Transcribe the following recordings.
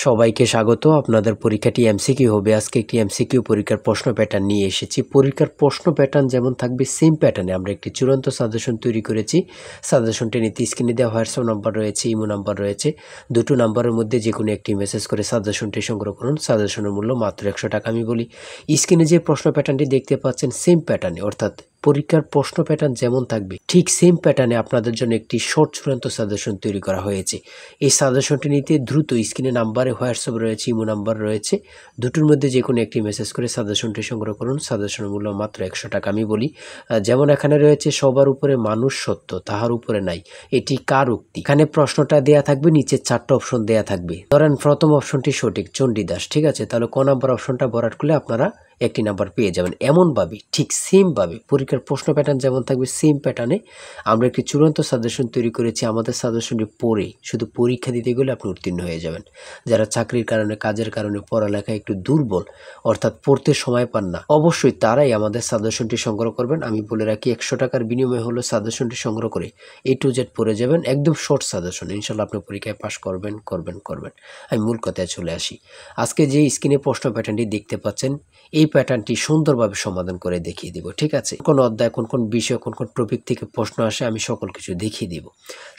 সবাইকে স্বাগত। আপনাদের পরীক্ষাটি এমসিকিউ হবে। আজকে একটি এমসিকিউ পরীক্ষার প্রশ্ন প্যাটার্ন নিয়ে এসেছি। পরীক্ষার প্রশ্ন প্যাটার্ন যেমন থাকবে সেম প্যাটার্নে আমরা একটি চূড়ান্ত সাজেশন তৈরি করেছি। সাজেশনটি নিতে স্ক্রিনে দেওয়া হোয়াটসঅ্যাপ নাম্বার রয়েছে, ইমো নাম্বার রয়েছে। দুটো নাম্বারের মধ্যে যে কোনো একটি মেসেজ করে সাজেশনটি সংগ্রহ করুন। সাজেশনের মূল্য মাত্র 100 টাকা। আমি বলি, স্ক্রিনে যে প্রশ্ন প্যাটার্নটি দেখতে পাচ্ছেন সেম প্যাটার্নে, অর্থাৎ পরীক্ষার প্রশ্ন প্যাটার্ন যেমন থাকবে ঠিক সেম প্যাটার্নে আপনাদের জন্য একটি শর্ট চূড়ান্ত সাজেশন তৈরি করা হয়েছে। এই সাজেশনটি নিতে দ্রুত স্ক্রিনে নাম্বারে হোয়াটসঅ্যাপ রয়েছে, ইমো নাম্বার রয়েছে, দুটোর মধ্যে যে কোনো একটি মেসেজ করে সাজেশনটি সংগ্রহ করুন। সাজেশনের মূল্য মাত্র 100 টাকা। আমি বলি, যেমন এখানে রয়েছে সবার উপরে মানুষ সত্য, তাহার উপরে নাই, এটি কার উক্তি? এখানে প্রশ্নটা দেয়া থাকবে, নিচে 4টা অপশন দেয়া থাকবে। ধরেন প্রথম অপশনটি সঠিক, চণ্ডীদাস, ঠিক আছে, তাহলে ক নাম্বার অপশনটা ভরাট করলে আপনারা একটি নাম্বার পেয়ে যাবেন। এমনভাবে ঠিক সেমভাবে পরীক্ষার প্রশ্ন প্যাটার্ন যেমন থাকবে সেম প্যাটার্নে আমরা একটি চূড়ান্ত সাজেশন তৈরি করেছি। আমাদের সাজেশনটি পড়ে শুধু পরীক্ষা দিতে গেলে আপনি উত্তীর্ণ হয়ে যাবেন। যারা চাকরির কারণে, কাজের কারণে, পড়ালেখায় একটু দুর্বল, অর্থাৎ পড়তে সময় পান না, অবশ্যই তারাই আমাদের সাজেশনটি সংগ্রহ করবেন। আমি বলে রাখি, 100 টাকার বিনিময়ে হলো সাজেশনটি সংগ্রহ করে A to Z পড়ে যাবেন। একদম শর্ট সাজেশন, ইনশাল্লাহ আপনি পরীক্ষায় পাশ করবেন। আমি মূল কথায় চলে আসি। আজকে যে স্ক্রিনে প্রশ্ন প্যাটার্নটি দেখতে পাচ্ছেন, এই প্যাটার্নটি সুন্দরভাবে সমাধান করে দেখিয়ে দিব, ঠিক আছে? কোন অধ্যায়, কোন কোন বিষয়, কোন কোন টপিক থেকে প্রশ্ন আসে আমি সকল কিছু দেখিয়ে দিব।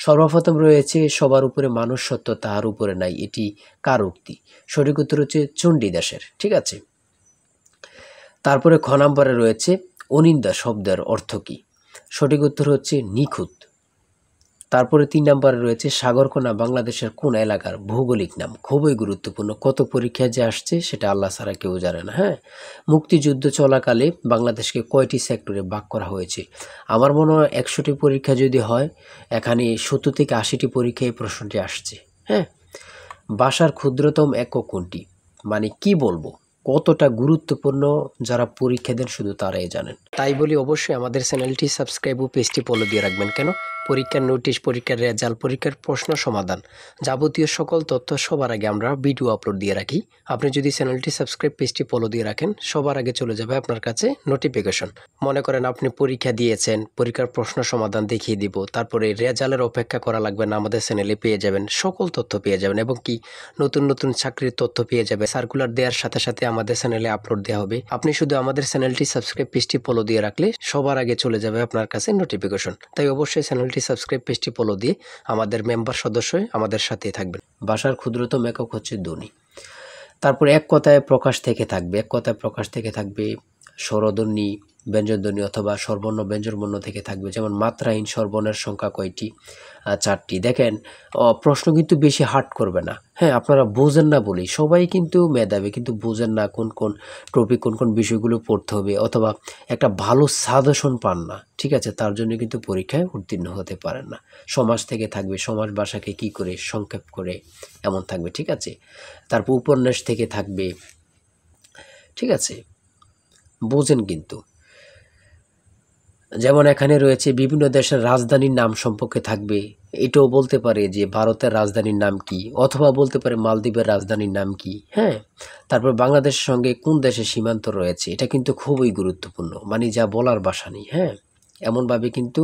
সর্বপ্রথম রয়েছে সবার উপরে মানুষ সত্য, তাহার উপরে নাই, এটি কার উক্তি? সঠিক উত্তর হচ্ছে চণ্ডীদাসের, ঠিক আছে। তারপরে খ নাম্বারে রয়েছে অনিন্দা শব্দের অর্থ কি? সঠিক উত্তর হচ্ছে নিখুঁত। তারপরে 3 নাম্বারে রয়েছে সাগরকোনা বাংলাদেশের কোন এলাকার ভৌগোলিক নাম? খুবই গুরুত্বপূর্ণ, কত পরীক্ষায় যে আসছে সেটা আল্লাহ ছাড়া কেউ জানে না। হ্যাঁ, মুক্তিযুদ্ধ চলাকালে বাংলাদেশকে কয়টি সেক্টরে ভাগ করা হয়েছে? আমার মনে হয় 100টি পরীক্ষা যদি হয়, এখানে 70 থেকে 80টি পরীক্ষায় এই প্রশ্নটি আসছে। হ্যাঁ, ভাষার ক্ষুদ্রতম একক কোনটি? মানে কি বলবো, কতটা গুরুত্বপূর্ণ যারা পরীক্ষা দেন শুধু তারাই জানেন। তাই বলি, অবশ্যই আমাদের চ্যানেলটি সাবস্ক্রাইব ও পেজটি ফলো দিয়ে রাখবেন। কেন? পরীক্ষার নোটিশ, পরীক্ষার রেজাল্ট, পরীক্ষার প্রশ্ন সমাধান, যাবতীয় সকল তথ্য সবার আগে আমরা ভিডিও আপলোড দিয়ে রাখি। আপনি যদি চ্যানেলটি সাবস্ক্রাইব, পেজটি ফলো দিয়ে রাখেন, সবার আগে চলে যাবে আপনার কাছে নোটিফিকেশন। মনে করেন আপনি পরীক্ষা দিয়েছেন, পরীক্ষার প্রশ্ন সমাধান দেখিয়ে দিব, তারপরে রেজাল্টের অপেক্ষা করা লাগবে না, আমাদের চ্যানেলে পেয়ে যাবেন, সকল তথ্য পেয়ে যাবেন, এবং কি নতুন নতুন চাকরির তথ্য পেয়ে যাবে। সার্কুলার দেওয়ার সাথে সাথে আমাদের চ্যানেলে আপলোড দেওয়া হবে। আপনি শুধু আমাদের চ্যানেলটি সাবস্ক্রাইব, পেজটি ফলো দিয়ে রাখলে সবার আগে চলে যাবে আপনার কাছে নোটিফিকেশন। তাই অবশ্যই চ্যানেলটি সাবস্ক্রাইব, পেজটি ফলো দিয়ে আমাদের মেম্বার সদস্য হয়ে আমাদের সাথেই থাকবেন। ভাষার ক্ষুদ্রতম একক হচ্ছে ধ্বনি। তারপর এক কথায় প্রকাশ থেকে থাকবে, এক কথায় প্রকাশ থেকে থাকবে স্বরধ্বনি, ব্যঞ্জনধ্বনি অথবা স্বরবর্ণ ব্যঞ্জনবর্ণ থেকে থাকবে। যেমন মাত্রাহীন স্বরবর্ণের সংখ্যা কয়টি? 4টি। দেখেন, প্রশ্ন কিন্তু বেশি হার্ড করবে না। হ্যাঁ, আপনারা বোঝেন না বলেই, সবাই কিন্তু মেধাবী, কিন্তু বোঝেন না কোন কোন টপিক, কোন কোন বিষয়গুলো পড়তে হবে, অথবা একটা ভালো সাজেশন পান না, ঠিক আছে, তার জন্য কিন্তু পরীক্ষায় উত্তীর্ণ হতে পারেন না। সমাজ থেকে থাকবে, সমাজ ভাষাকে কি করে সংক্ষেপ করে, এমন থাকবে, ঠিক আছে। তারপর উপন্যাস থেকে থাকবে, ঠিক আছে, বোঝেন কিন্তু। যেমন এখানে রয়েছে বিভিন্ন দেশের রাজধানীর নাম সম্পর্কে থাকবে, এটাও বলতে পারে যে ভারতের রাজধানীর নাম কি, অথবা বলতে পারে মালদ্বীপের রাজধানীর নাম কি। হ্যাঁ, তারপর বাংলাদেশের সঙ্গে কোন দেশের সীমান্ত রয়েছে, এটা কিন্তু খুবই গুরুত্বপূর্ণ, মানে যা বলার ভাষা নেই। হ্যাঁ, এমনভাবে কিন্তু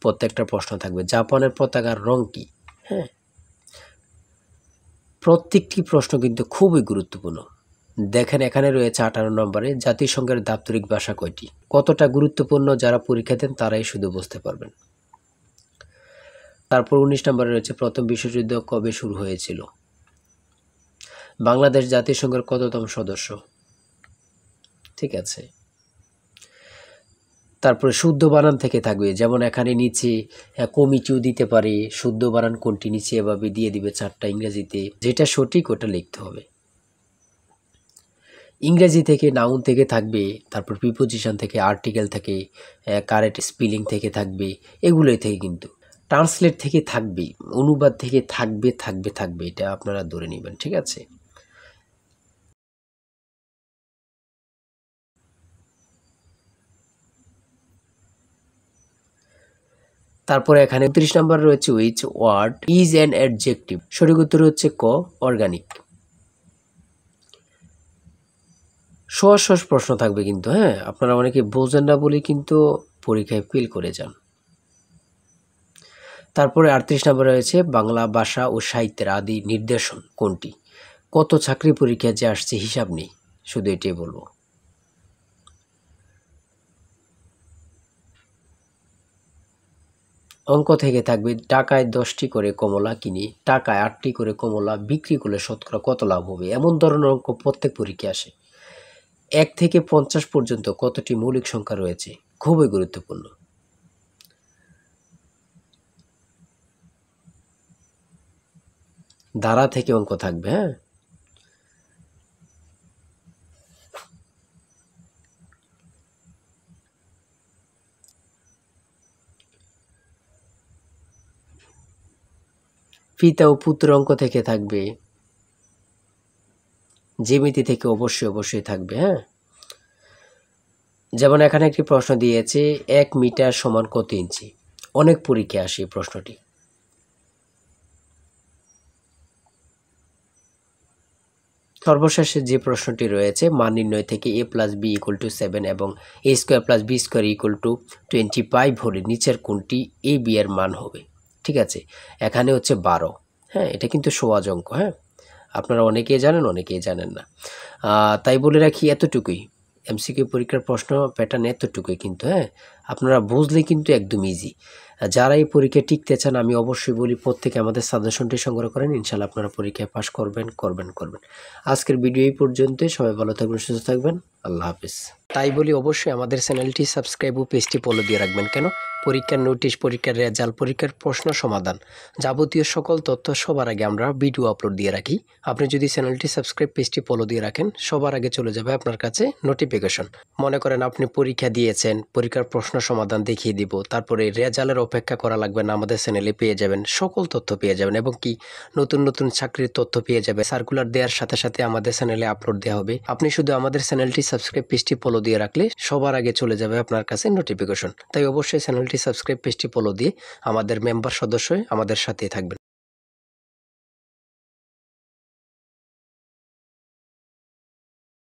প্রত্যেকটা প্রশ্ন থাকবে। জাপানের পতাকার রং কি? হ্যাঁ, প্রত্যেকটি প্রশ্ন কিন্তু খুবই গুরুত্বপূর্ণ। দেখেন, এখানে রয়েছে 18 নম্বরে জাতিসংঘের দাপ্তরিক ভাষা কয়টি? কতটা গুরুত্বপূর্ণ যারা পরীক্ষা দেন তারাই শুধু বুঝতে পারবেন। তারপর 19 নম্বরে রয়েছে প্রথম বিশ্বযুদ্ধ কবে শুরু হয়েছিল? বাংলাদেশ জাতিসংঘের কততম সদস্য? ঠিক আছে। তারপরে শুদ্ধ বানান থেকে থাকবে, যেমন এখানে নিচে কমিটিও দিতে পারে, শুদ্ধ বানান কোনটি নিচে এভাবে দিয়ে দিবে 4টা ইংরেজিতে, যেটা সঠিক ওটা লিখতে হবে। ইংরেজি থেকে নাউন থেকে থাকবে, তারপর প্রিপোজিশন থেকে, আর্টিকেল থেকে, কারেক্ট স্পেলিং থেকে থাকবে, এগুলোই থেকে কিন্তু ট্রান্সলেট থেকে থাকবে, অনুবাদ থেকে থাকবে, এটা আপনারা ধরে নেবেন, ঠিক আছে। তারপরে এখানে 29 নম্বর রয়েছে which word is an adjective? সঠিক উত্তর হচ্ছে ক, অর্গানিক। সহজ সহজ প্রশ্ন থাকবে কিন্তু। হ্যাঁ, আপনারা অনেকে বোঝেন না বলে কিন্তু পরীক্ষায় ফেল করে যান। তারপরে 38 নম্বরে রয়েছে বাংলা ভাষা ও সাহিত্যের আদি নিদর্শন কোনটি? কত চাকরি পরীক্ষা যে আসছে হিসাব নেই, শুধু এটাই বলবো। অঙ্ক থেকে থাকবে টাকায় 10টি করে কমলা কিনি, টাকায় 8টি করে কমলা বিক্রি করলে শতকরা কত লাভ হবে, এমন ধরনের অঙ্ক প্রত্যেক পরীক্ষায় আসে। 1 থেকে 50 পর্যন্ত কতটি মৌলিক সংখ্যা রয়েছে, খুবই গুরুত্বপূর্ণ। ধারা থেকে অঙ্ক থাকবে। হ্যাঁ, পিতা ও পুত্র অঙ্ক থেকে থাকবে, জ্যামিতি থেকে অবশ্যই থাকবে। হ্যাঁ, যেমন এখানে একটি প্রশ্ন দিয়েছে 1 মিটার সমান কত ইঞ্চি, অনেক পরীক্ষায় আসে এই প্রশ্নটি। সর্বশেষে যে প্রশ্নটি রয়েছে মান নির্ণয় থেকে a plus B equal to 7 এবং a square plus B square equal to 25 হলে নিচের কোনটি a b এর মান হবে। ঠিক আছে, এখানে হচ্ছে 12। হ্যাঁ, এটা কিন্তু সহজ অঙ্ক। হ্যাঁ, আপনারা অনেকেই জানেন, অনেকেই জানেন না। তাই বলে রাখি এতটুকুই, এমসিকিউ পরীক্ষার প্রশ্ন প্যাটার্ন এতটুকুই কিন্তু। হ্যাঁ, আপনারা বুঝলে কিন্তু একদম ইজি। যারা এই পরীক্ষায় টিকতে চান আমি অবশ্যই বলি প্রত্যেকে আমাদের সাজেশনটি সংগ্রহ করেন, ইনশাল্লাহ আপনারা পরীক্ষায় পাস করবেন। আজকের ভিডিও এই পর্যন্তই। সবাই ভালো থাকবেন, সুস্থ থাকবেন। আল্লাহ হাফিজ। তাই বলি অবশ্যই আমাদের চ্যানেলটি সাবস্ক্রাইব ও পেজটি ফলো দিয়ে রাখবেন। কেন? পরীক্ষার নোটিশ, পরীক্ষার রেজাল্ট, পরীক্ষার প্রশ্ন সমাধান, যাবতীয় সকল তথ্য সবার আগে আমরা ভিডিও আপলোড দিয়ে রাখি। আপনি যদি চ্যানেলটি সাবস্ক্রাইব, পেজটি ফলো দিয়ে রাখেন, সবার আগে চলে যাবে আপনার কাছে নোটিফিকেশন। মনে করেন আপনি পরীক্ষা দিয়েছেন, পরীক্ষার প্রশ্ন সমাধান দেখিয়ে দিব, তারপরে রেজাল্টের অপেক্ষা করা লাগবে না, আমাদের চ্যানেলে পেয়ে যাবেন, সকল তথ্য পেয়ে যাবেন এবং কি নতুন চাকরির তথ্য পেয়ে যাবে। সার্কুলার দেওয়ার সাথে সাথে আমাদের চ্যানেলে আপলোড দেওয়া হবে। আপনি শুধু আমাদের চ্যানেলটি সাবস্ক্রাইব, পেজটি ফলো দিয়ে রাখলে সবার আগে চলে যাবে আপনার কাছে নোটিফিকেশন। তাই অবশ্যই চ্যানেলটি সাবস্ক্রাইব, পেজটি ফলো দিয়ে আমাদের মেম্বার সদস্য হয়ে আমাদের সাথেই থাকবেন।